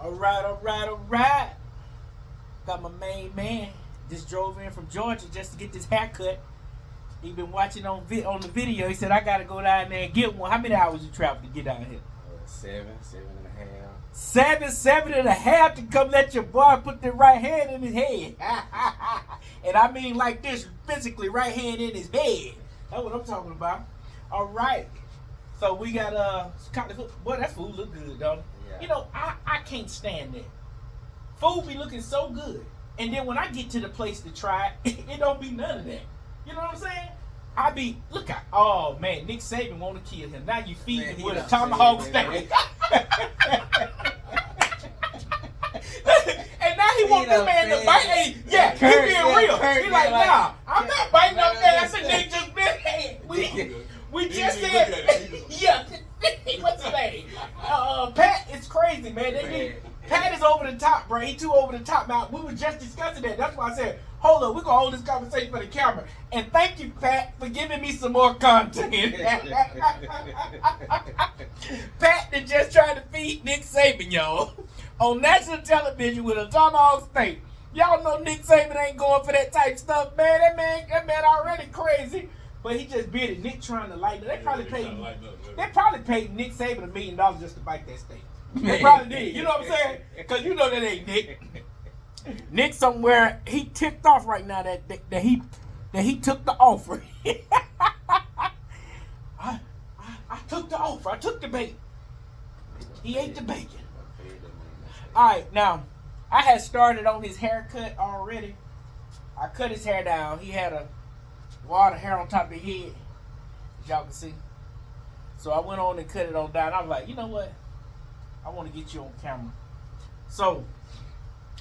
All right, all right, all right. Got my main man. Just drove in from Georgia just to get this haircut. He been watching on the video. He said, I got to go down there and get one. How many hours you travel to get down here? 7.5. Seven and a half to come let your boy put the right hand in his head. And I mean like this, physically, right hand in his head. That's what I'm talking about. All right. So we got boy, that food look good, though. Yeah. You know, I can't stand that. Food be looking so good. And then when I get to the place to try it, it don't be none of that. You know what I'm saying? I be, look at, oh man, Nick Saban want to kill him. Now you feed him with a tomahawk steak. And now he want this man to bite. Hey, yeah, he being real. He like, nah, I'm not biting up there. I said, Nick just been, hey, we just said, yeah, what's his name? Pat, it's crazy, man. Pat is over the top, bro. He too over the top. Now, we were just discussing that. That's why I said, hold up, we're going to hold this conversation for the camera. And thank you, Pat, for giving me some more content. Pat that just tried to feed Nick Saban, y'all, on national television with a tomahawk steak. Y'all know Nick Saban ain't going for that type stuff, man. That man already crazy. But he just bit it. Nick trying to lighten it. They probably paid Nick Saban $1 million just to bite that steak. They probably did. You know what I'm saying? Because you know that ain't Nick. Nick somewhere, he ticked off right now that he took the offer. I took the offer. I took the bait. He ate the bacon. All right, now, I had started on his haircut already. I cut his hair down. He had a wad of hair on top of his head, as y'all can see. So I went on and cut it on down. I was like, you know what? I want to get you on camera. So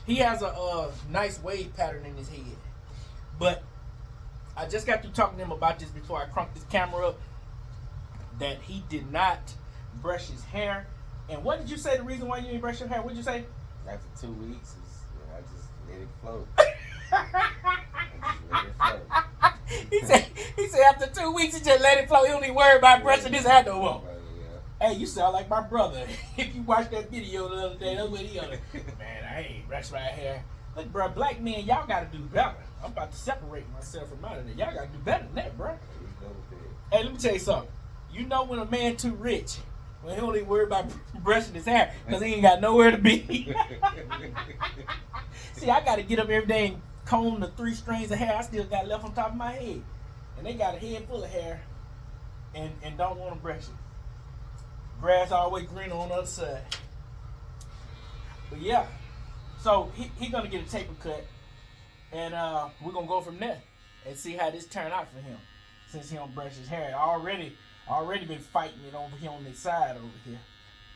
he has a nice wave pattern in his head. But I just got through talking to him about this before I crunked this camera up, that he did not brush his hair. And what did you say the reason why you didn't brush your hair? What did you say? After 2 weeks, I just let it float. He said after 2 weeks he just let it flow. He don't even worry about brushing his hair no more. Hey, you sound like my brother. If you watched that video the other day, that's what he like, man, I ain't brush my hair. Look, bro, black men, y'all gotta do better. I'm about to separate myself from out of that. Y'all gotta do better than that, bro. Hey, let me tell you something. You know when a man too rich, when he don't even worry about brushing his hair, because he ain't got nowhere to be. See, I gotta get up every day and comb the 3 strands of hair I still got left on top of my head. And they got a head full of hair and don't want to brush it. Grass always greener on the other side. But yeah, so he gonna get a taper cut, and we're gonna go from there and see how this turn out for him. Since he don't brush his hair, already been fighting it over here on this side over here.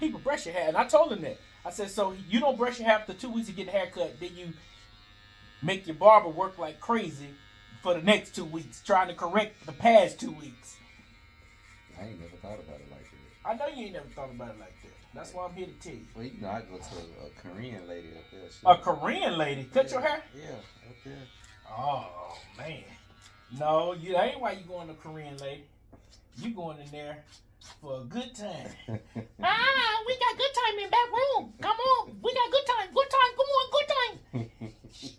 People brush your hair, and I told him that. I said, so you don't brush your hair after 2 weeks to get a haircut, then you make your barber work like crazy for the next 2 weeks, trying to correct the past 2 weeks. I ain't never thought about it like that. I know you ain't never thought about it like that. That's why I'm here to tell you. Well, you know, I go to a Korean lady up there. A Korean lady? Cut your hair? Yeah, up there. Oh, man. No, that ain't why you going to Korean lady. You going in there for a good time. We got good time in that room. Come on. We got good time. Good time. Come on, good time.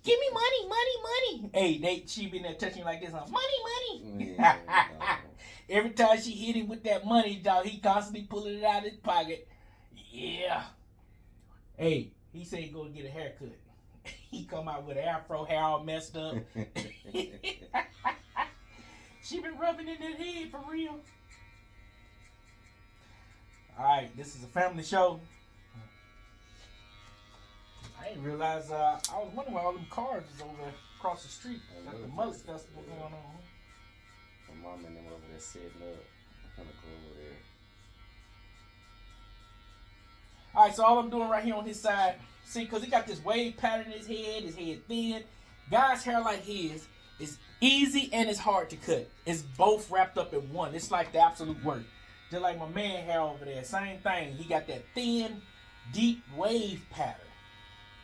Give me money, money, money. Hey, she been there touching like this. Money, money. Yeah, every time she hit him with that money, dog, he constantly pulling it out of his pocket. Yeah. Hey, he said he go get a haircut. He come out with an afro, hair all messed up. She been rubbing in that head for real. Alright, this is a family show. I didn't realize, I was wondering why all them cars is over across the street. Like the Mullet Festival going on. My mom and them over there setting up. I'm gonna go over there. Alright, so all I'm doing right here on his side, see, because he got this wave pattern in his head thin. Guy's hair like his is easy and it's hard to cut. It's both wrapped up in one. It's like the absolute worst. Just like my man hair over there, same thing. He got that thin, deep wave pattern.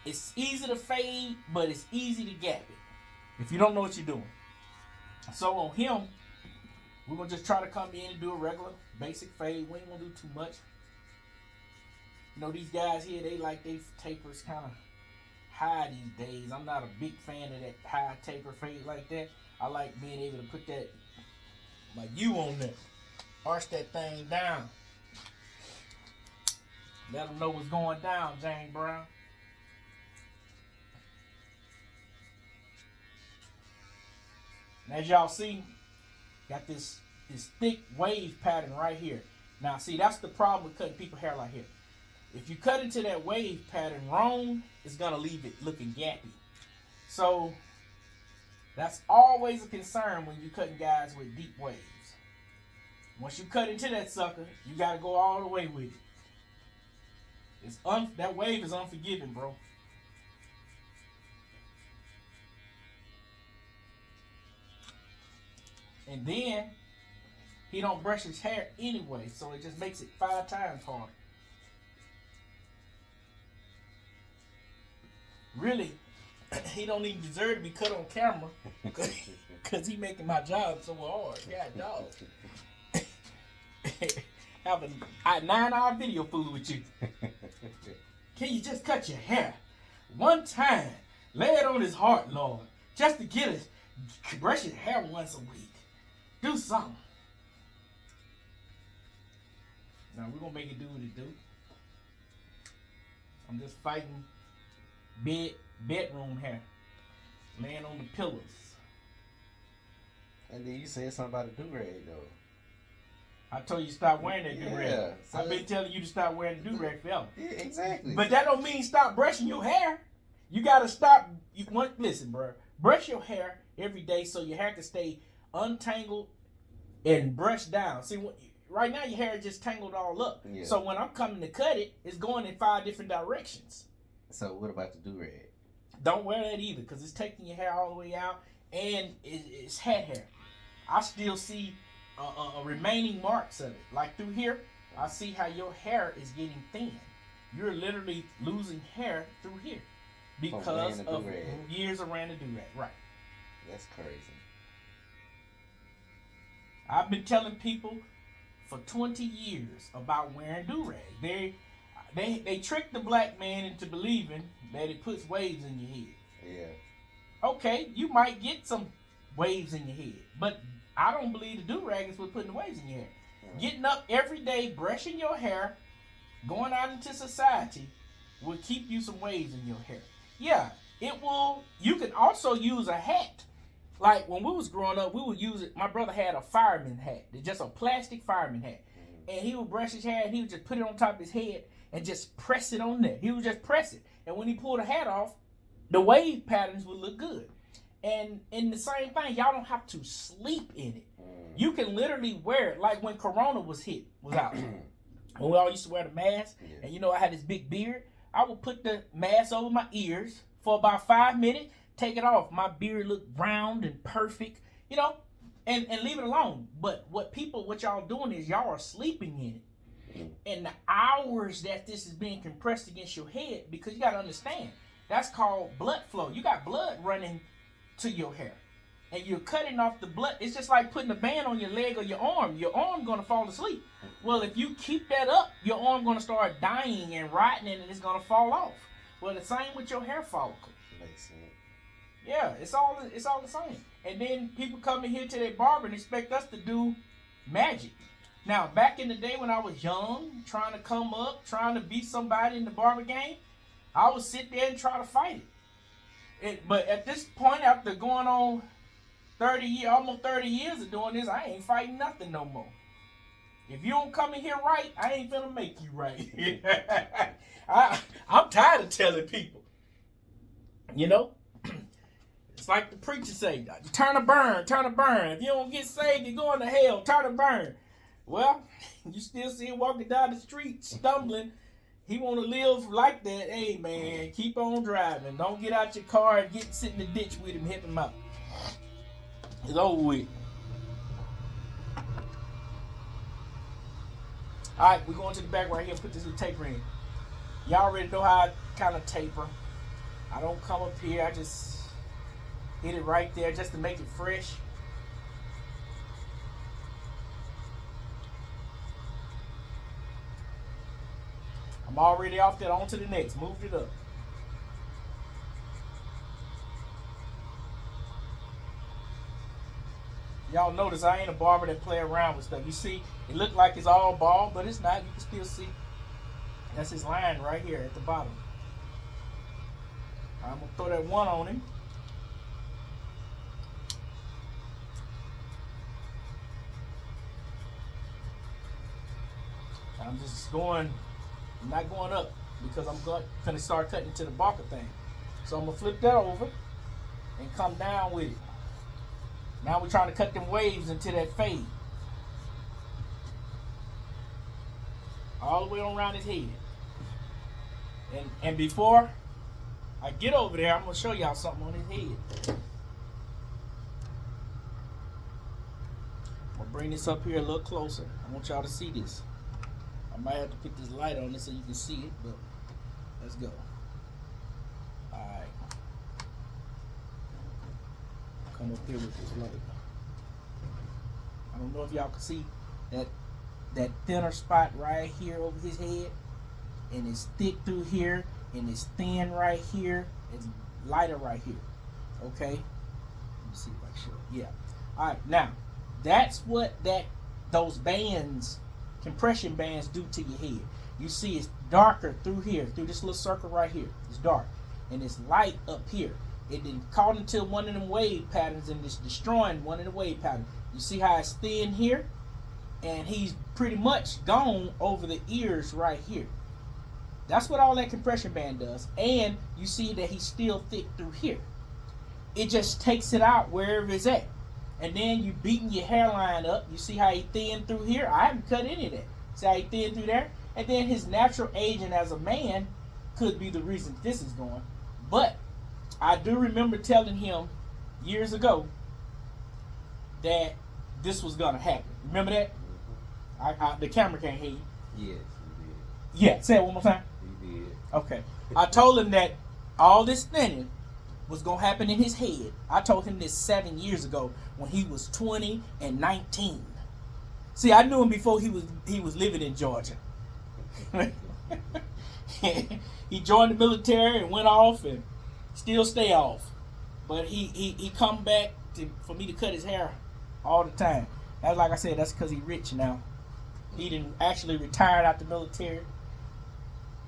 It's easy to fade, but it's easy to gap it if you don't know what you're doing. So on him, we're going to just try to come in and do a regular basic fade. We ain't going to do too much. You know, these guys here, they like they tapers kind of high these days. I'm not a big fan of that high taper fade like that. I like being able to put that, like you on there, arch that thing down. Let them know what's going down, James Brown. And as y'all see, got this thick wave pattern right here. Now, see, that's the problem with cutting people's hair like here. If you cut into that wave pattern wrong, it's going to leave it looking gappy. So, that's always a concern when you're cutting guys with deep waves. Once you cut into that sucker, you got to go all the way with it. That wave is unforgiving, bro. And then, he don't brush his hair anyway, so it just makes it 5 times harder. Really, he don't even deserve to be cut on camera because he making my job so hard. God, dog. Have a 9-hour video fooling with you. Can you just cut your hair one time? Lay it on his heart, Lord, just to get it. Brush your hair once a week. Do something. Now we're gonna make it do what it do. I'm just fighting bedroom hair, laying on the pillows. And then you said something about a do-rag though. I told you to stop wearing that do-rag. Yeah, so I've been telling you to stop wearing the do-rag forever. Yeah, exactly. But that don't mean stop brushing your hair. You gotta stop. Listen, bro. Brush your hair every day so your hair can stay untangled and brushed down. See, right now your hair is just tangled all up. Yeah. So when I'm coming to cut it, it's going in 5 different directions. So what about the do-rag? Don't wear that either because it's taking your hair all the way out and it's hat hair. I still see remaining marks of it. Like through here, I see how your hair is getting thin. You're literally losing hair through here because of years of wearing the do-rag. Right. That's crazy. I've been telling people for 20 years about wearing do-rag. They tricked the black man into believing that it puts waves in your head. Yeah. Okay, you might get some waves in your head, but I don't believe the do-rag is what putting the waves in your hair. Getting up every day, brushing your hair, going out into society will keep you some waves in your hair. Yeah, it will. You can also use a hat. Like when we was growing up, we would use it. My brother had a fireman hat. It's just a plastic fireman hat. And he would brush his hair and he would just put it on top of his head and just press it on there. He would just press it. And when he pulled the hat off, the wave patterns would look good. And in the same thing, y'all don't have to sleep in it. You can literally wear it. Like when Corona was out. When we all used to wear the mask. Yeah. And you know I had this big beard. I would put the mask over my ears for about 5 minutes. Take it off. My beard looked round and perfect, you know, and leave it alone. But what y'all doing is y'all are sleeping in it. And the hours that this is being compressed against your head, because you got to understand, that's called blood flow. You got blood running to your hair. And you're cutting off the blood. It's just like putting a band on your leg or your arm. Your arm going to fall asleep. Well, if you keep that up, your arm going to start dying and rotting and it's going to fall off. Well, the same with your hair follicle. Makes sense. Yeah, it's all the same. And then people come in here to their barber and expect us to do magic. Now, back in the day when I was young, trying to come up, trying to be somebody in the barber game, I would sit there and try to fight it. But at this point, after going on almost 30 years of doing this, I ain't fighting nothing no more. If you don't come in here right, I ain't gonna make you right. I'm tired of telling people. You know? It's like the preacher say, turn or burn, turn or burn. If you don't get saved, you're going to hell, turn or burn. Well, you still see him walking down the street, stumbling. He want to live like that. Hey, man, keep on driving. Don't get out your car and sit in the ditch with him, help him out. It's over with. All right, we're going to the back right here, put this little taper in. Y'all already know how I kind of taper. I don't come up here, I just hit it right there just to make it fresh. I'm already off that. On to the next. Moved it up. Y'all notice I ain't a barber that play around with stuff. You see, it look like it's all bald, but it's not. You can still see. That's his line right here at the bottom. I'm going to throw that one on him. I'm just going, I'm not going up because I'm going to start cutting to the barker thing. So I'm going to flip that over and come down with it. Now we're trying to cut them waves into that fade. All the way around his head. And before I get over there, I'm going to show y'all something on his head. I'm going to bring this up here a little closer. I want y'all to see this. I might have to put this light on it so you can see it, but let's go. Alright. Come up here with this light. I don't know if y'all can see that thinner spot right here over his head. And it's thick through here. And it's thin right here. It's lighter right here. Okay? Let me see if I can show it. Yeah. Alright, now that's what those bands, compression bands, do to your head. You see it's darker through here, through this little circle right here. It's dark. And it's light up here. It didn't caught into one of them wave patterns and it's destroying one of the wave patterns. You see how it's thin here? And he's pretty much gone over the ears right here. That's what all that compression band does. And you see that he's still thick through here. It just takes it out wherever it's at. And then you beating your hairline up. You see how he thin through here? I haven't cut any of that. See how he thin through there? And then his natural aging as a man could be the reason this is going. But I do remember telling him years ago that this was going to happen. Remember that? The camera can't hear you. Yes, you did. Yeah, say it one more time. You did. Okay. I told him that all this thinning was going to happen in his head. I told him this 7 years ago when he was 20 and 19. See, I knew him before he was living in Georgia. He joined the military and went off and still stay off. But he come back for me to cut his hair all the time. That's like I said, that's because he's rich now. He didn't actually retired out the military.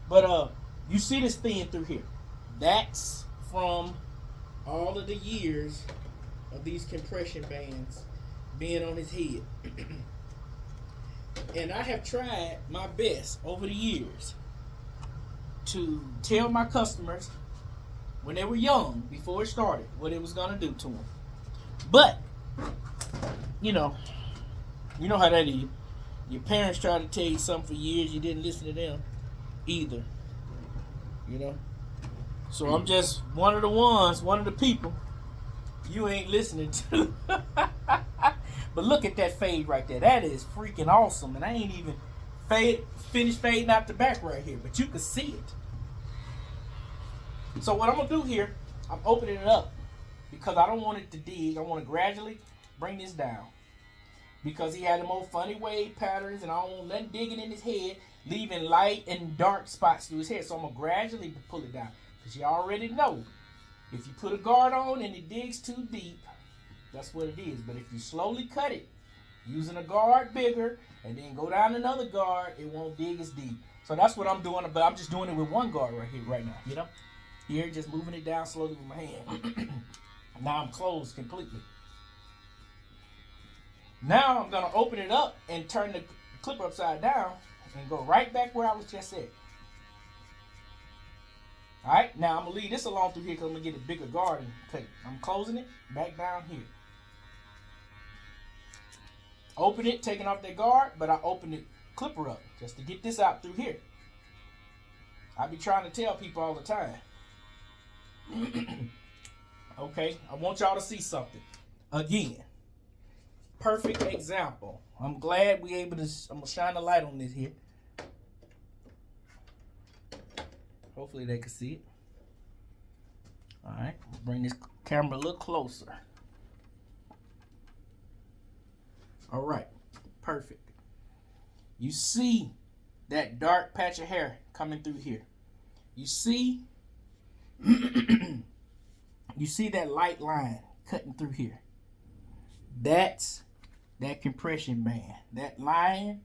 But you see this thin through here. That's from all of the years of these compression bands being on his head. And I have tried my best over the years to tell my customers when they were young, before it started, what it was going to do to them. But, you know how that is. Your parents try to tell you something for years, you didn't listen to them either. You know? So I'm just one of the people you ain't listening to. But look at that fade right there. That is freaking awesome. And I ain't even finished fading out the back right here. But you can see it. So what I'm going to do here, I'm opening it up. Because I don't want it to dig. I want to gradually bring this down. Because he had the more funny wave patterns. And I don't want nothing digging in his head. Leaving light and dark spots through his head. So I'm going to gradually pull it down. Because you already know. If you put a guard on and it digs too deep, that's what it is. But if you slowly cut it, using a guard bigger, and then go down another guard, it won't dig as deep. So that's what I'm doing, but I'm just doing it with one guard right here, right now, you know? Here, just moving it down slowly with my hand. Now I'm closed completely. Now I'm going to open it up and turn the clipper upside down and go right back where I was just at. Alright, now I'm going to leave this alone through here because I'm going to get a bigger guard and cut it. I'm closing it back down here. Open it, taking off that guard, but I open the clipper up just to get this out through here. I be trying to tell people all the time. Okay, I want y'all to see something. Again, perfect example. I'm glad we able to, I'm going to shine a light on this here. Hopefully they can see it. Alright, bring this camera a little closer. Alright, perfect. You see that dark patch of hair coming through here. You see, you see that light line cutting through here. That's that compression band. That line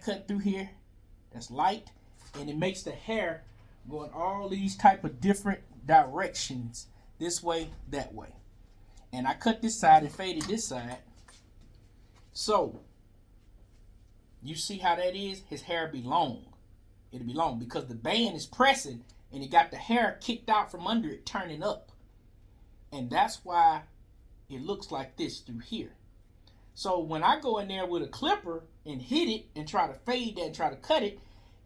cut through here, that's light, and it makes the hair go in all these type of different directions, this way, that way. And I cut this side and faded this side. So you see how that is? His hair be long. It'll be long because the band is pressing and it got the hair kicked out from under it, turning up. And that's why it looks like this through here. So when I go in there with a clipper and hit it and try to fade that and try to cut it,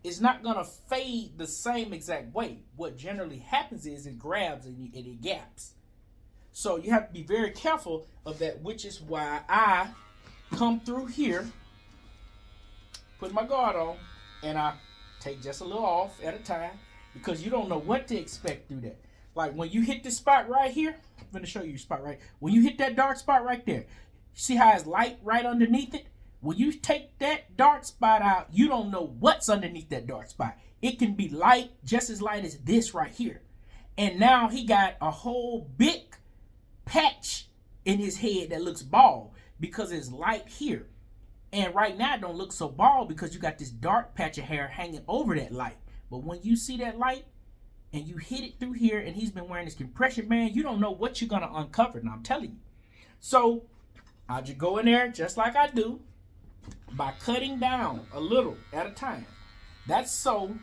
it's not going to fade the same exact way. What generally happens is it grabs and it gaps. So you have to be very careful of that, which is why I come through here, put my guard on, and I take just a little off at a time, because you don't know what to expect through that. Like when you hit this spot right here, I'm going to show you your spot right. When you hit that dark spot right there, see how it's light right underneath it? When you take that dark spot out, you don't know what's underneath that dark spot. It can be light, just as light as this right here. And now he got a whole big patch in his head that looks bald because it's light here. And right now it don't look so bald because you got this dark patch of hair hanging over that light. But when you see that light and you hit it through here and he's been wearing this compression band, you don't know what you're going to uncover. Now I'm telling you. So I just go in there just like I do by cutting down a little at a time. That's so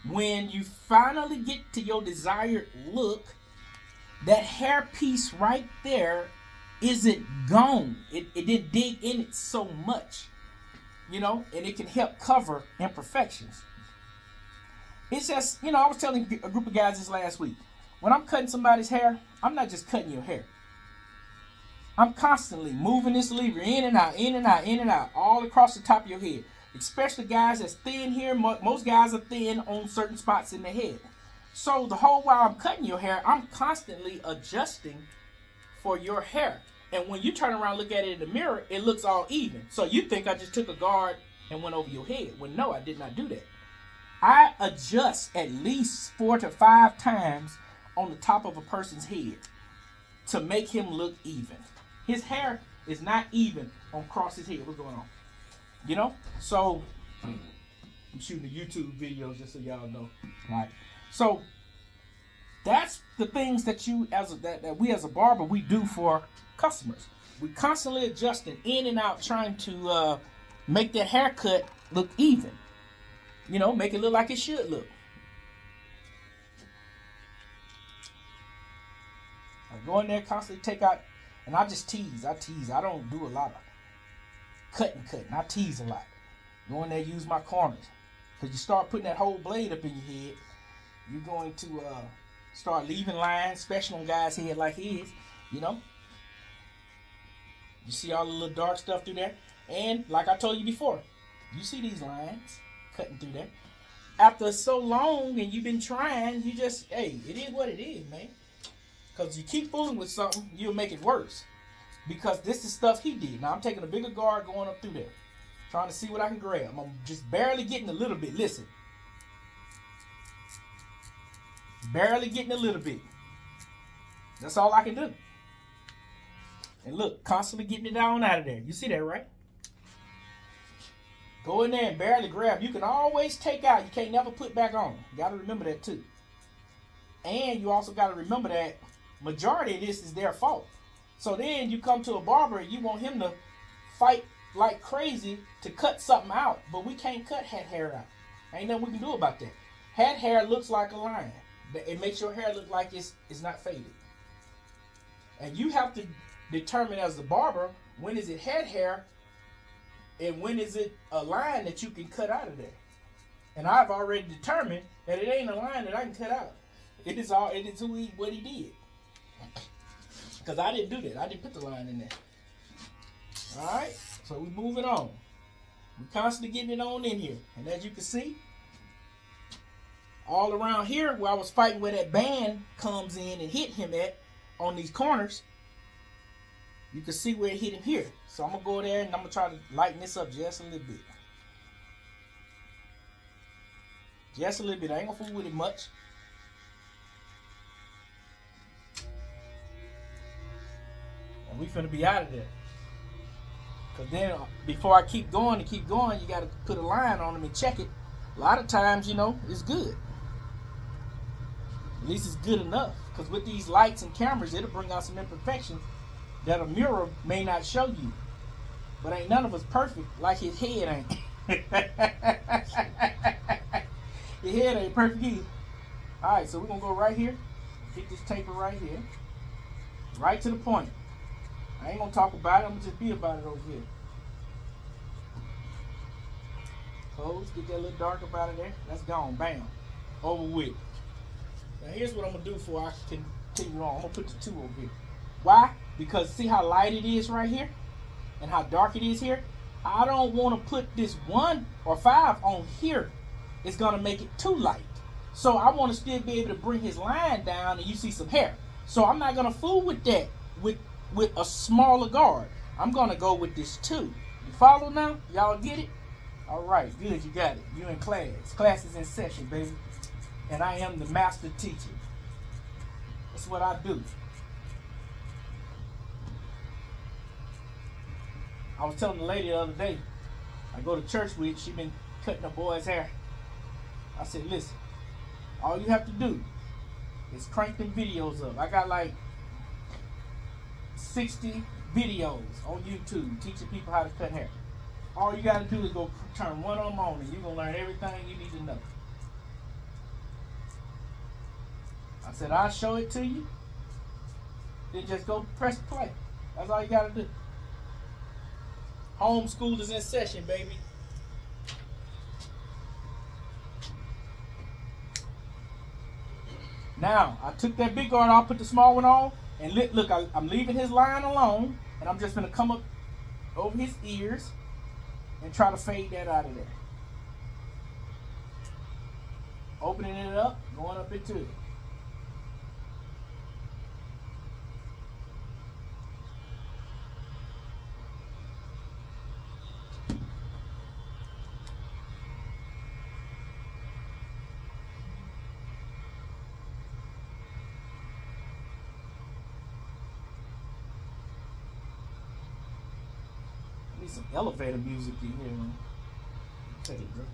when you finally get to your desired look, that hair piece right there isn't gone. It didn't dig in it so much, you know, and it can help cover imperfections. It's just, you know, I was telling a group of guys this last week. When I'm cutting somebody's hair, I'm not just cutting your hair. I'm constantly moving this lever in and out, in and out, in and out, all across the top of your head. Especially guys that's thin here. Most guys are thin on certain spots in the head. So the whole while I'm cutting your hair, I'm constantly adjusting for your hair. And when you turn around and look at it in the mirror, it looks all even. So you think I just took a guard and went over your head. Well, no, I did not do that. I adjust at least 4 to 5 times on the top of a person's head to make him look even. His hair is not even across his head. What's going on? You know? So, I'm shooting a YouTube video just so y'all know. Right? So, that's the things that that we as a barber, we do for customers. We constantly adjusting in and out, trying to make that haircut look even. You know, make it look like it should look. I go in there, constantly take out, and I just tease. I don't do a lot of cutting. I tease a lot. Go in there, use my corners. Because you start putting that whole blade up in your head, you're going to start leaving lines, especially on guys' head like his, you know. You see all the little dark stuff through there? And like I told you before, you see these lines cutting through there. After so long and you've been trying, you just, hey, it is what it is, man. Because you keep fooling with something, you'll make it worse. Because this is stuff he did. Now I'm taking a bigger guard going up through there. Trying to see what I can grab. I'm just barely getting a little bit. Listen. Barely getting a little bit. That's all I can do. And look, constantly getting it on out of there. You see that, right? Go in there and barely grab. You can always take out. You can't never put back on. You got to remember that too. And you also got to remember that majority of this is their fault. So then you come to a barber and you want him to fight like crazy to cut something out. But we can't cut hat hair out. Ain't nothing we can do about that. Hat hair looks like a line. It makes your hair look like it's not faded. And you have to determine as a barber, when is it hat hair and when is it a line that you can cut out of there. And I've already determined that it ain't a line that I can cut out. It is what he did. Because I didn't do that. I didn't put the line in there. Alright, so we're moving on. We're constantly getting it on in here. And as you can see, all around here where I was fighting where that band comes in and hit him at on these corners, you can see where it hit him here. So I'm going to go there and I'm going to try to lighten this up just a little bit. Just a little bit. I ain't gonna fool with it much. And we finna be out of there. Cause then before I keep going, you gotta put a line on them and check it. A lot of times, it's good. At least it's good enough. Cause with these lights and cameras, it'll bring out some imperfections that a mirror may not show you. But ain't none of us perfect like his head ain't. His head ain't perfect either. Alright, so we're gonna go right here. Get this taper right here. Right to the point. I ain't gonna talk about it, I'm gonna just be about it over here. Close, get that a little dark up out of there. That's gone, bam. Over with. Now here's what I'm gonna do before I can continue on. I'm gonna put the 2 over here. Why? Because see how light it is right here? And how dark it is here? I don't want to put this 1 or 5 on here. It's gonna make it too light. So I want to still be able to bring his line down and you see some hair. So I'm not gonna fool with that with a smaller guard. I'm gonna go with this 2. You follow now? Y'all get it? Alright, good, you got it. You in class. Class is in session, baby. And I am the master teacher. That's what I do. I was telling the lady the other day, I go to church with, she been cutting the boy's hair. I said, listen, all you have to do is crank them videos up. I got like 60 videos on YouTube teaching people how to cut hair. All you got to do is go turn one of them on and you're going to learn everything you need to know. I said, I'll show it to you. Then just go press play. That's all you got to do. Homeschool is in session, baby. Now, I took that big guard off, put the small one on, and look, I'm leaving his line alone, and I'm just going to come up over his ears and try to fade that out of there. Opening it up, going up into it. Some elevator music in here, man. Take it, bro.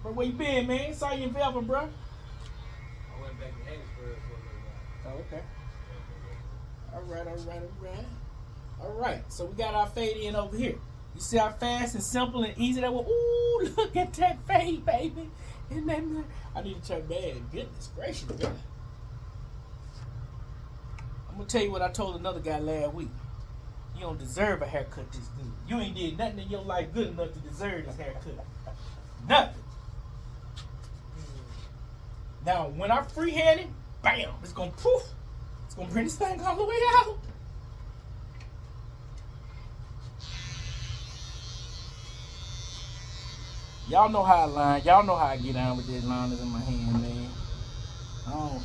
Bro, where you been, man? Saw you in Velvet, bro. I went back to Hattiesburg for a little while. Oh, okay. Alright. So we got our fade in over here. You see how fast and simple and easy that was? Ooh, look at that fade, baby. Isn't that nice? I need to turn bad. Goodness gracious, bro. I'm gonna tell you what I told another guy last week. You don't deserve a haircut this good. You ain't did nothing in your life good enough to deserve this haircut. Nothing. Now, when I freehand it, bam, it's gonna poof. It's gonna bring this thing all the way out. Y'all know how I line. Y'all know how I get down with this liners in my hand, man. Oh.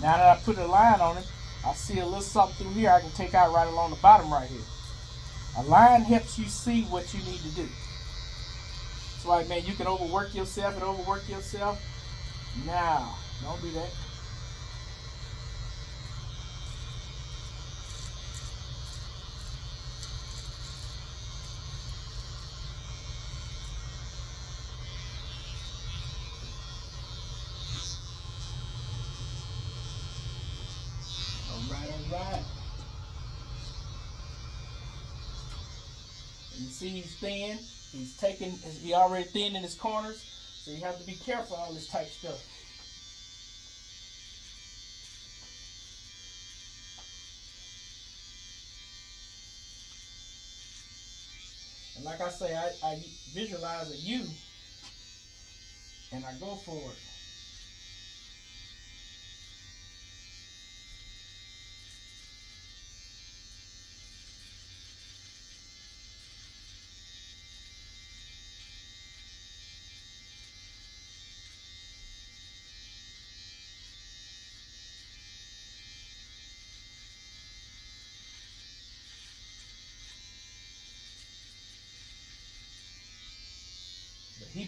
Now that I put a line on it, I see a little something through here I can take out right along the bottom right here. A line helps you see what you need to do. It's like, man, you can overwork yourself and overwork yourself. Now, don't do that. Right. You see he's thin. He already thin in his corners. So you have to be careful of all this type stuff. And like I say, I visualize a U and I go for it.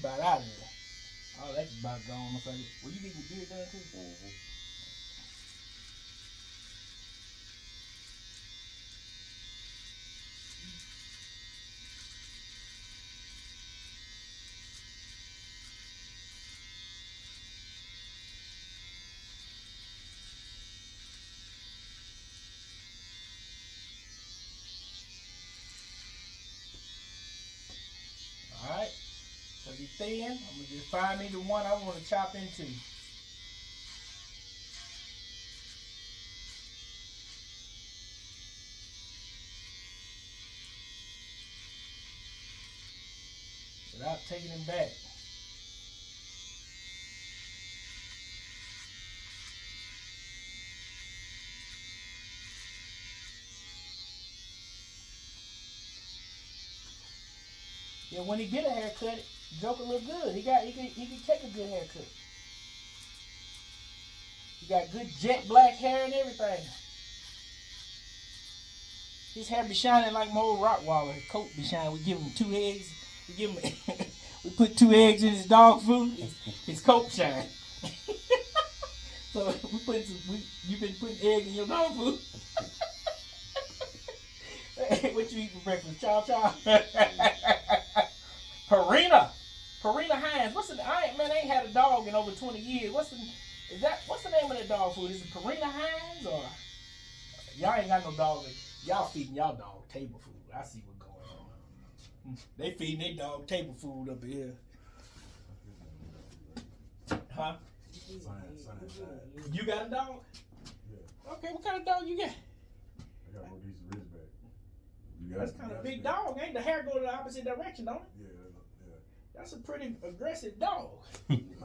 about out of there. Oh, that's about gone. Well, you get your beard done too? Mm-hmm. Alright. So you thin. I'm going to just find me the one I want to chop into. Without taking them back. Yeah, when he get a haircut, Joker look good. He can take a good haircut. He got good jet black hair and everything. His hair be shining like my old Rottweiler. His coat be shining. We give him 2 eggs. We give him we put 2 eggs in his dog food. His coat shine. So you've been putting eggs in your dog food. What you eat for breakfast? Chow chow. Purina Hines. I ain't had a dog in over 20 years. What's the name of that dog food? Is it Purina Hines or y'all ain't got no dog? Y'all feeding y'all dog table food. I see what's going on. They feeding their dog table food up here. Huh? You got a dog? Yeah. Okay, what kind of dog you got? I got one of these Ridgeback. That's kind of big dog, ain't the hair go the opposite direction, don't it? Yeah. That's a pretty aggressive dog. When you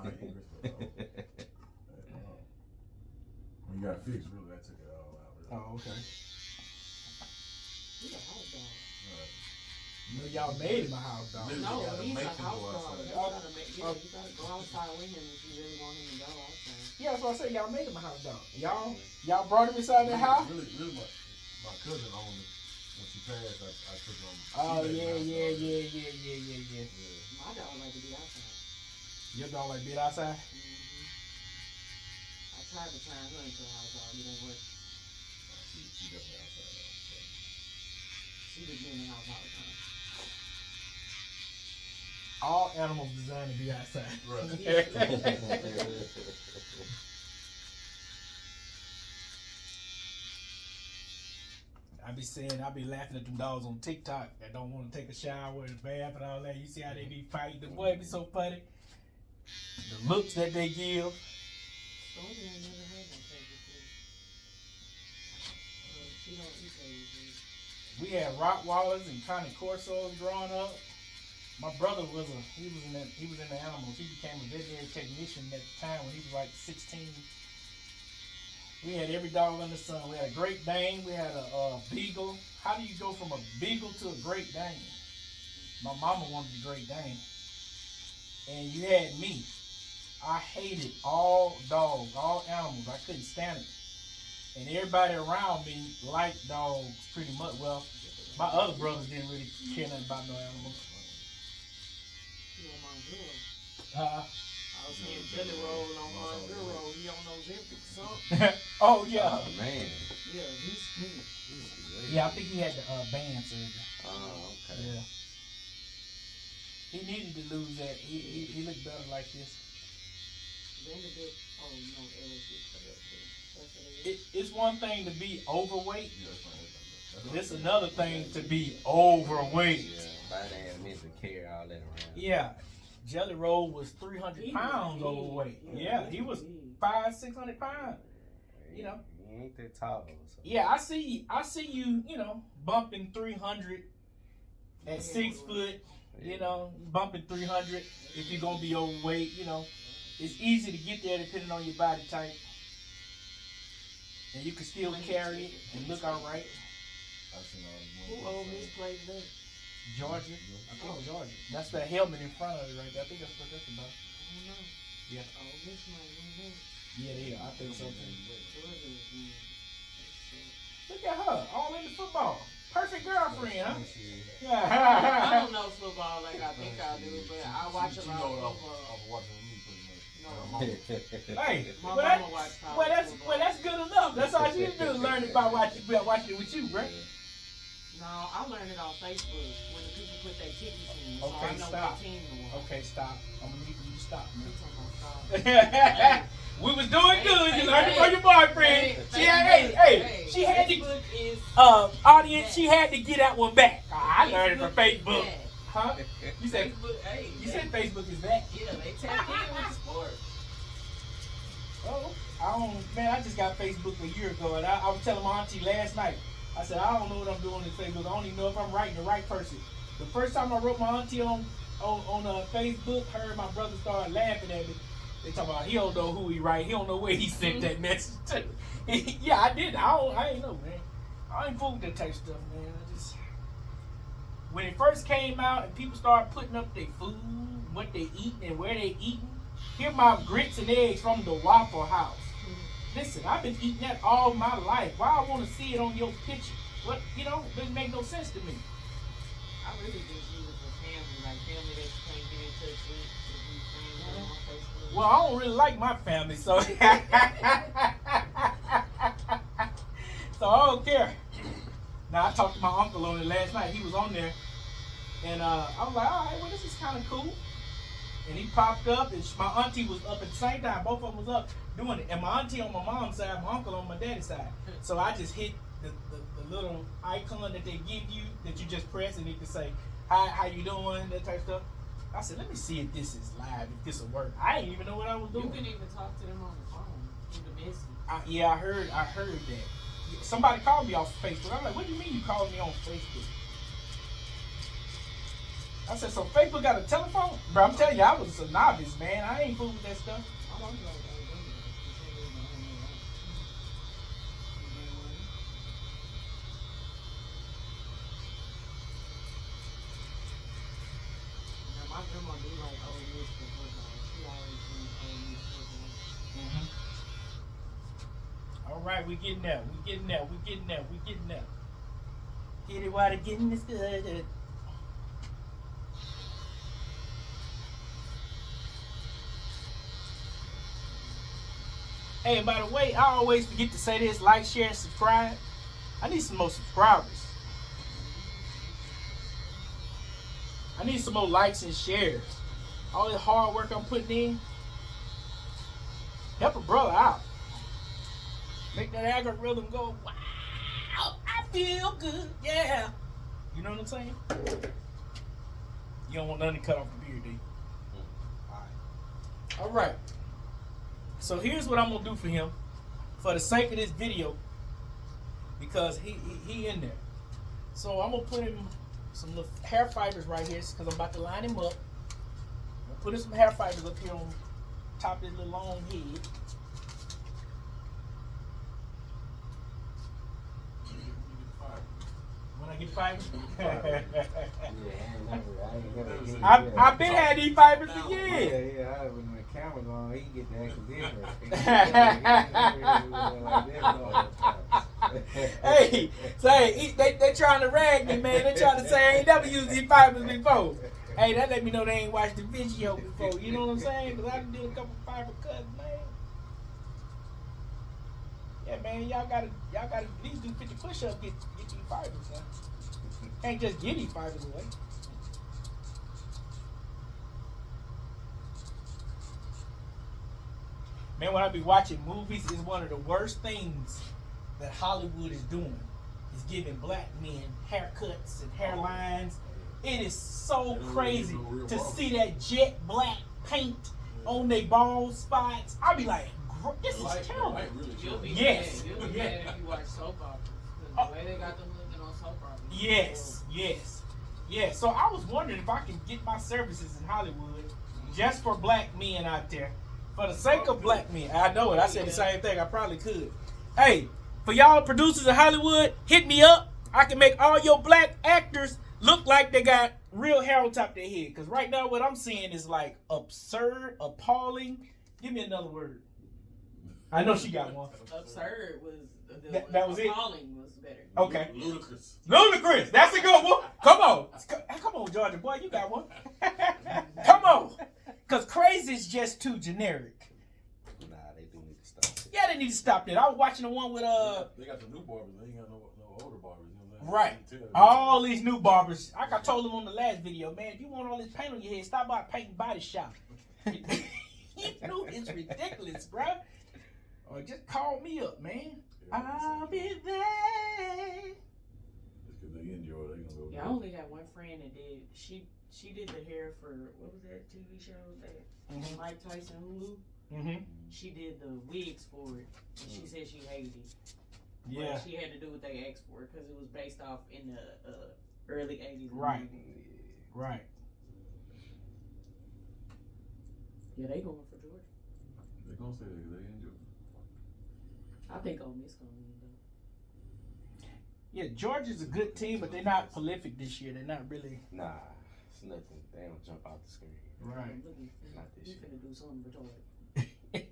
got fixed, really, that took it all out. Really. Oh, okay. He's a house dog. You know y'all made him a house dog. No, he's a house dog. You gotta go outside with him if you really want him to go outside. Yeah, that's what I say. Y'all made him a house dog. Y'all brought him inside the house? Really, my cousin owned it. When she passed, I took him. Oh, yeah. My dog like to be outside. Your dog like being outside? I tried to turn her into a house dog. It ain't work. She definitely outside though. She was in the house all the time. All animals designed to be outside. Right. I be laughing at them dogs on TikTok that don't want to take a shower in the bath and all that. You see how they be fighting? The boy be so funny. The looks that they give. Story ain't never had no favorite food. She don't eat favorite food. We had Rottweilers and Connie Corsos growing up. My brother was in the animals. He became a veterinary technician at the time when he was like 16. We had every dog under the sun. We had a Great Dane. We had a Beagle. How do you go from a Beagle to a Great Dane? My mama wanted the Great Dane. And you had me. I hated all dogs, all animals. I couldn't stand it. And everybody around me liked dogs pretty much. Well, my other brothers didn't really care nothing about no animals. You on my girl. Uh, I was saying jelly roll on my girl. He on those Olympic something. oh, yeah. Oh, man. Yeah, he's Yeah, I think he had the band surgery. Oh, okay. Yeah. He needed to lose that. He looked better like this. Vanderbilt. Oh no, LSU. It's one thing to be overweight. Yeah, that's fine. It's another thing to be overweight. Yeah, by that meant to carry all that around. Yeah. Jelly Roll was 300 pounds overweight. Yeah, he was 500-600 pounds. You know. He ain't that tall. So. Yeah, I see you, bumping 300 at 6 foot, bumping 300 if you're going to be overweight, It's easy to get there depending on your body type. And you can still carry it and look all right. I've seen all Who owns this place there? Georgia. I think Georgia. That's the helmet in front of it right there. I think that's what that's about. I don't know. Yeah. Oh, this might win that. Yeah, yeah, I think so too. Georgia is Look at her, all into football. Perfect girlfriend, huh? I don't know football like I think I do, but I watch a You lot know of what football. I'm watching with me pretty much. No. Hey, My well, mama watch college football. that's good enough. That's all you do. Learn it by watching it with you, bro. No, I learned it on Facebook when the people put their tickets in, so Okay, I know stop. what team to watch. Okay, stop. I'm gonna need for you to stop, You man. talking about stop. We was doing good. Hey, You learned it hey, from your boyfriend. hey, She had, she had to. Facebook is Audience, she had to get that one back. I learned it from Facebook. bad. Huh? You said Facebook, hey, you said Facebook is back. yeah, they tap in with the sport. Oh, I just got Facebook a year ago, and I was telling my auntie last night. I said, I don't know what I'm doing in Facebook. I don't even know if I'm writing the right person. The first time I wrote my auntie on Facebook, her and my brother started laughing at me. They talking about he don't know who he write. He don't know where he sent that message to. Yeah, I did. I ain't know, man. I ain't fooled that type of stuff, man. I just when it first came out and people started putting up their food, what they eat and where they eating. Here my grits and eggs from the Waffle House. Listen, I've been eating that all my life. Why I want to see it on your picture? What, doesn't make no sense to me. I really just use it for family, like family that you can't get in touch with. If you friends on Facebook. Well, I don't really like my family, so so I don't care. Now I talked to my uncle on it last night. He was on there, and I was like, all right, well, this is kind of cool. And he popped up, and my auntie was up at the same time. Both of them was up doing it. And my auntie on my mom's side, my uncle on my daddy's side. So I just hit the little icon that they give you that you just press, and it can say, hi, how you doing, that type of stuff. I said, let me see if this is live, if this will work. I didn't even know what I was doing. You can even talk to them on the phone through the message. Yeah, I heard that. Somebody called me off Facebook. I'm like, what do you mean you called me on Facebook? I said, so Facebook got a telephone? Bro, I'm telling you, I was a novice, man. I ain't fooling with that stuff. I don't know. Now, my grandma do like old news for football. She always reads old news football. All right, we getting there. Get it while the getting is good. Hey, and by the way, I always forget to say this: like, share, and subscribe. I need some more subscribers. I need some more likes and shares. All this hard work I'm putting in, help a brother out. Make that algorithm go, wow, I feel good, yeah. You know what I'm saying? You don't want nothing to cut off the beard, do you? All right. So here's what I'm gonna do for him, for the sake of this video, because he in there. So I'm gonna put him some little hair fibers right here, because I'm about to line him up. I'm gonna put him some hair fibers up here on top of his little long head. When I get fibers, I've been had these fibers for years. Yeah, when the camera's on, he get the actual difference. Hey, say they trying to rag me, man. They trying to say I ain't never used these fibers before. Hey, that let me know they ain't watched the video before. You know what I'm saying? Because I did a couple fiber cuts, man. Yeah, man, y'all gotta at least do 50 push-ups, get these fibers, man. Can't just get these fibers away. Man, when I be watching movies, is one of the worst things that Hollywood is doing. Is giving black men haircuts and hairlines. It is so crazy to see that jet black paint on their bald spots. I be like, this is terrible. You'll be Yes. mad. You'll be mad if you watch soap operas. 'Cause the way they got them looking on soap operas. Yes. So I was wondering if I can get my services in Hollywood just for black men out there. For the sake of black men. I know it. I said the same thing. I probably could. Hey, for y'all producers in Hollywood, hit me up. I can make all your black actors look like they got real hair on top of their head. Because right now what I'm seeing is like absurd, appalling. Give me another word. I know she got one. Absurd was That was it? appalling was better. Okay. Ludicrous. Ludicrous. That's a good one. Come on. Come on, Georgia boy. You got one. Come on. Because crazy is just too generic. Nah, they do need to stop. Yeah, they need to stop that. I was watching the one with They got the new barbers. They ain't got no older barbers. You know what I'm saying? Right. You can tell. All these new barbers. Like I told them on the last video, man, if you want all this paint on your head, stop by Paint and Body Shop. You know it's ridiculous, bro. Or just call me up, man. I'll be there. Just because they enjoy it, they gonna go. Yeah, I only got one friend that did. She did the hair for what was that TV show that Mike Tyson Hulu? Mm-hmm. She did the wigs for it, and she said she hated it. Yeah. But she had to do what they asked for because it was based off in the early '80s. and Right. 90s. Right. Yeah, they going for Georgia. They gonna say that 'cause they enjoy it. I think Ole Miss gonna win though. Yeah, Georgia's a good team, but they're not prolific this year. They're not really. Nah, it's nothing. They don't jump out the screen. Right. Look, Not this he year. finna do something retarded.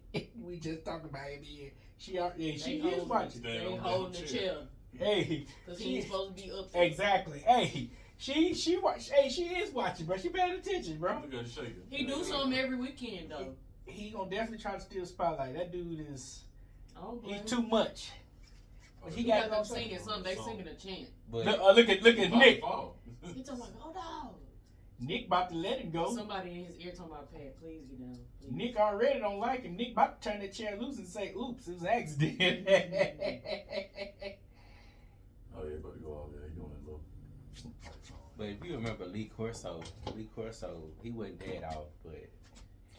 We just talked about NBA. She is holding- watching. They Stand on holding that the chair. chair Hey, because she- he's supposed to be up there. exactly. Hey, she watch. Hey, she is watching, bro. She paying attention, bro. Look at her shaking. He do something every weekend though. He gonna definitely try to steal the spotlight. That dude is. Oh, He's too much. But He got them singing something. They singing a chant. But Look at Nick. He talking like, oh no. Nick about to let him go. Somebody in his ear talking about, Pat, please get down. Please. Nick already don't like him. Nick about to turn that chair loose and say, "Oops, it was an accident." Oh yeah, about to go out there. He doing that low. But if you remember Lee Corso, he wasn't dead off, but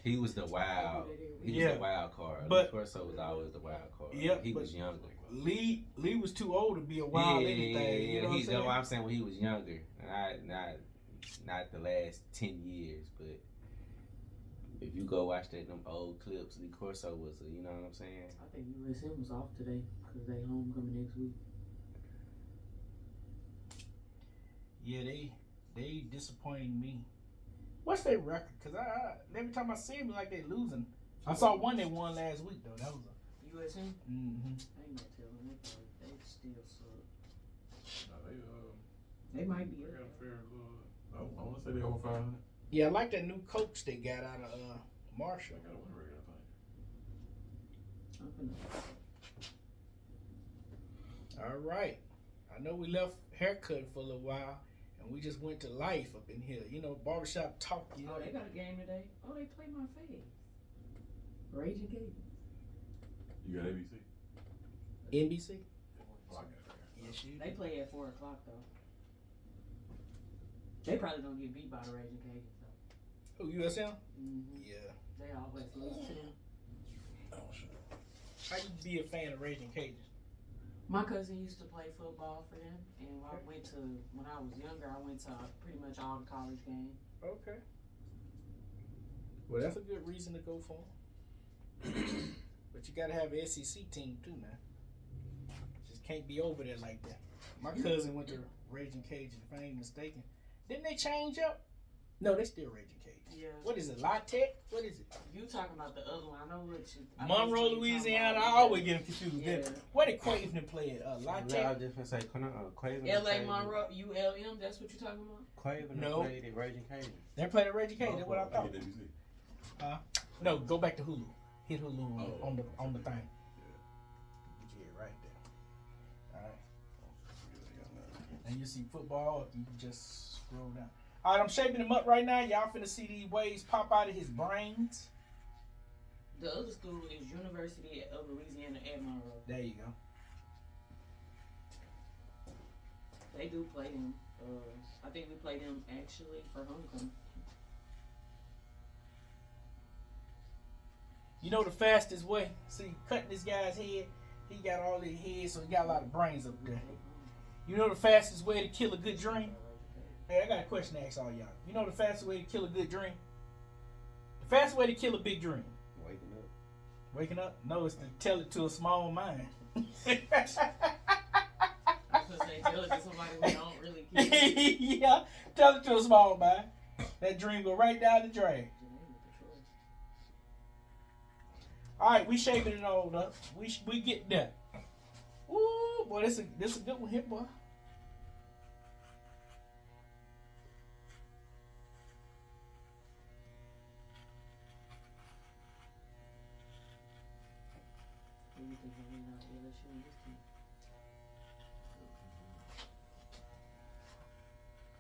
he was the wild. He was Yeah. the wild card. But- Lee Corso was always the wild card. Yep, he but- was younger. Lee was too old to be a wild anything. You know That's what what I'm I'm saying. When he was younger, not the last 10 years, but if you go watch them old clips, Lee Corso was, you know what I'm saying? I think USM was off today because they homecoming next week. Yeah, they disappointing me. What's their record? Cause I every time I see them, like they losing. I saw one they won last week though. That was a. USM? Mm-hmm. I ain't gonna tell them. They still suck. Nah, They might be. they got a fair. I want to say they over 500. Yeah, I like that new coach they got out of Marshall. They got a win rate, I think. I'm finna. All right. I know we left haircut for a little while, and we just went to life up in here. You know, barbershop talk. You know, Oh, they got a game today. Oh, they play my face. Raging Gators. You got ABC? NBC. Oh, I got it. Yes, you. They play at 4 o'clock though. They probably don't get beat by the Raging Gators though. Who USM? Mm-hmm. Yeah. They always lose to them. Oh, shit. How you be a fan of Raging Cajuns? My cousin used to play football for them, and when I was younger, I went to pretty much all the college games. Okay. Well, that's a good reason to go for 'em. But you gotta have an SEC team too, man. Just can't be over there like that. My cousin went to Raging Cajuns, if I ain't mistaken. Didn't they change up? No, they still Raging Cajuns. Yeah. What is it, La Tech? What is it? You talking about the other one? I know what you. I know Monroe, what you're talking Louisiana. about. I always get them confused. Yeah. Where did Quaven play at? La I Tech? was just gonna say, Quaven. L.A. Monroe, ULM. That's what you're talking about. Quaven No. played at Raging Cajun. They played at Raging Cajuns. That's what I I thought. get ABC. No, go back to Hulu. Hit Hulu Oh. on the thing. Yeah. Yeah, right there. All right. Yeah, they got that. And you see football, you can just scroll down. All right, I'm shaping him up right now. Y'all finna see these waves pop out of his brains. The other school is University of Louisiana at Monroe. There you go. They do play them. I think we play them actually for homecoming. You know the fastest way? See, cutting this guy's head, he got all his head, so he got a lot of brains up there. You know the fastest way to kill a good dream? Hey, I got a question to ask all y'all. You know the fastest way to kill a good dream? The fastest way to kill a big dream? Waking up. Waking up? No, it's to tell it to a small mind. I was gonna say, tell it to somebody who don't really care. Yeah, tell it to a small mind. That dream go right down the drain. All right, we shaping it all up. We get there. Woo, boy, this a good one here, boy. What do you think of LSU in this team?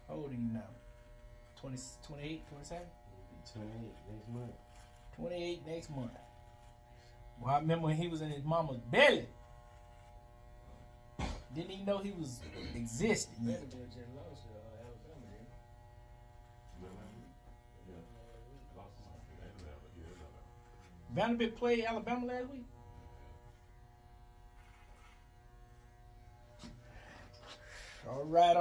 How old are you now? 20, 28, 27? 28 next month. 28 next month. Well, I remember when he was in his mama's belly. Didn't even know he was existing yet. Vanderbilt just lost to Alabama, didn't Vanderbilt played Alabama last week. All right.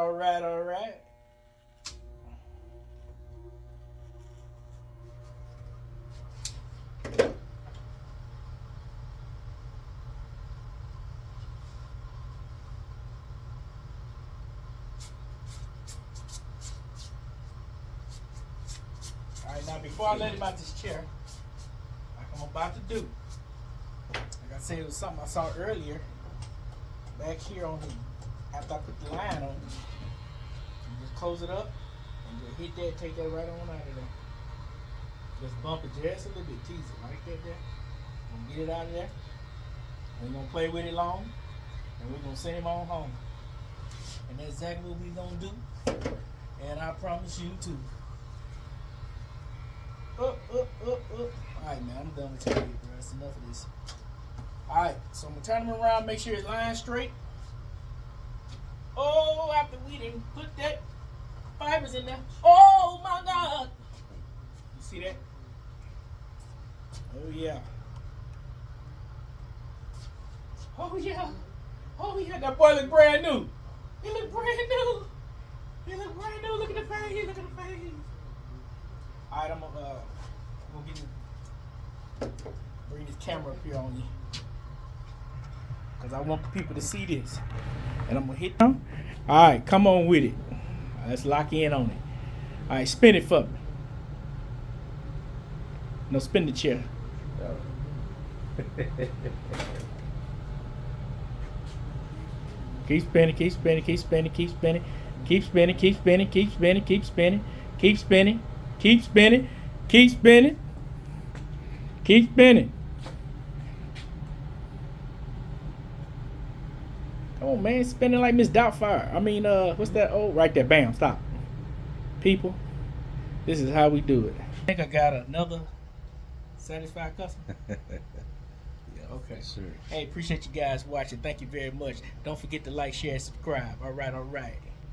All right, now before I let him out this chair, like I'm about to do, like I said, it was something I saw earlier, back here on the, after I put the line on, you just close it up, and just hit that, take that right on out of there. Just bump it just a little bit, tease it right there. Gonna get it out of there. We're gonna play with it long, and we're gonna send him on home. And that's exactly what we're gonna do, and I promise you too. Up. Alright, man, I'm done with today, bro. That's enough of this. Alright, so I'm gonna turn him around, make sure his line's straight. Oh, after we didn't put that fibers in there. Oh my God! You see that? Oh yeah. Oh yeah. That boy look brand new. He look brand new. Look at the face. Alright, I'm gonna get you, bring this camera up here on you, cause I want the people to see this, and I'm gonna hit them. All right, come on with it. Let's lock in on it. All right, spin it for me. No, spin the chair. Keep spinning. Keep spinning. Come on, man, spinning like Miss Doubtfire. I mean, what's that? Oh, right there. Bam, stop. People, this is how we do it. I think I got another satisfied customer. Yeah, Okay. sure. Hey, appreciate you guys watching. Thank you very much. Don't forget to like, share, and subscribe. All right.